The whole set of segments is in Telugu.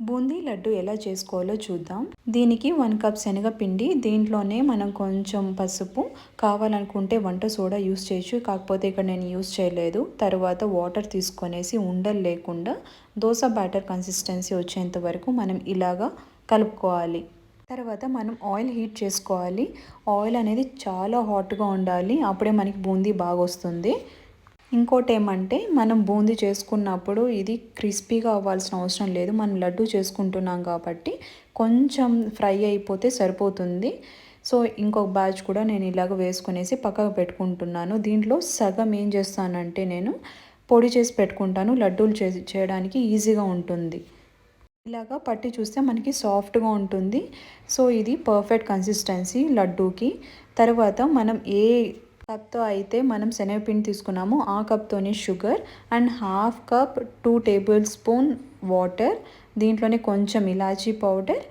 బూందీ లడ్డు ఎలా చేసుకోవాలో చూద్దాం. దీనికి 1 కప్ శనగపిండి, దీంట్లోనే మనం కొంచెం పసుపు, కావాలనుకుంటే వంట సోడా యూస్ చేయొచ్చు. కాకపోతే ఇక్కడ నేను యూస్ చేయలేదు. తర్వాత వాటర్ తీసుకొనేసి ఉండలు లేకుండా దోస బ్యాటర్ కన్సిస్టెన్సీ వచ్చేంత వరకు మనం ఇలాగా కలుపుకోవాలి. తర్వాత మనం ఆయిల్ హీట్ చేసుకోవాలి. ఆయిల్ అనేది చాలా హాట్గా ఉండాలి, అప్పుడే మనకి బూందీ బాగా వస్తుంది. ఇంకోటి ఏమంటే, మనం బూందీ చేసుకున్నప్పుడు ఇది క్రిస్పీగా అవ్వాల్సిన అవసరం లేదు. మనం లడ్డు చేసుకుంటున్నాం కాబట్టి కొంచెం ఫ్రై అయిపోతే సరిపోతుంది. సో ఇంకొక బ్యాచ్ కూడా నేను ఇలాగ వేసుకునేసి పక్కకు పెట్టుకుంటున్నాను. దీంట్లో సగం ఏం చేస్తానంటే నేను పొడి చేసి పెట్టుకుంటాను, లడ్డూలు చేయడానికి ఈజీగా ఉంటుంది. ఇలాగా పట్టి చూస్తే మనకి సాఫ్ట్గా ఉంటుంది. సో ఇది పర్ఫెక్ట్ కన్సిస్టెన్సీ లడ్డూకి. తర్వాత మనం ఏ కప్తో అయితే మనం శనగపిండి తీసుకున్నామో ఆ కప్తోనే sugar and half cup 2 tablespoon water, దీంట్లోనే కొంచెం ఇలాచీ పౌడర్,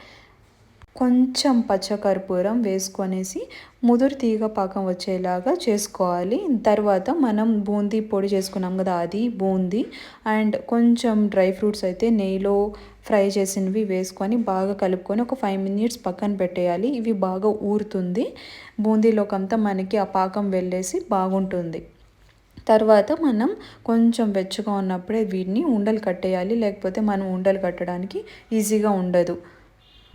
కొంచెం పచ్చకర్పూరం వేసుకొనేసి ముదురు తీగ పాకం వచ్చేలాగా చేసుకోవాలి. తర్వాత మనం బూందీ పొడి చేసుకున్నాం కదా, అది బూందీ అండ్ కొంచెం డ్రై ఫ్రూట్స్ అయితే నెయ్యిలో ఫ్రై చేసినవి వేసుకొని బాగా కలుపుకొని ఒక 5 మినిట్స్ పక్కన పెట్టేయాలి. ఇవి బాగా ఊరుతుంది, బూందీలోకంతా మనకి ఆ పాకం వెళ్ళేసి బాగుంటుంది. తర్వాత మనం కొంచెం వెచ్చగా ఉన్నప్పుడే వీటిని ఉండలు కట్టేయాలి, లేకపోతే మనం ఉండలు కట్టడానికి ఈజీగా ఉండదు.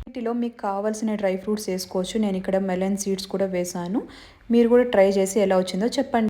వీటిలో మీకు కావాల్సిన డ్రై ఫ్రూట్స్ వేసుకోవచ్చు. నేను ఇక్కడ మెలన్ సీడ్స్ కూడా వేసాను. మీరు కూడా ట్రై చేసి ఎలా వచ్చిందో చెప్పండి.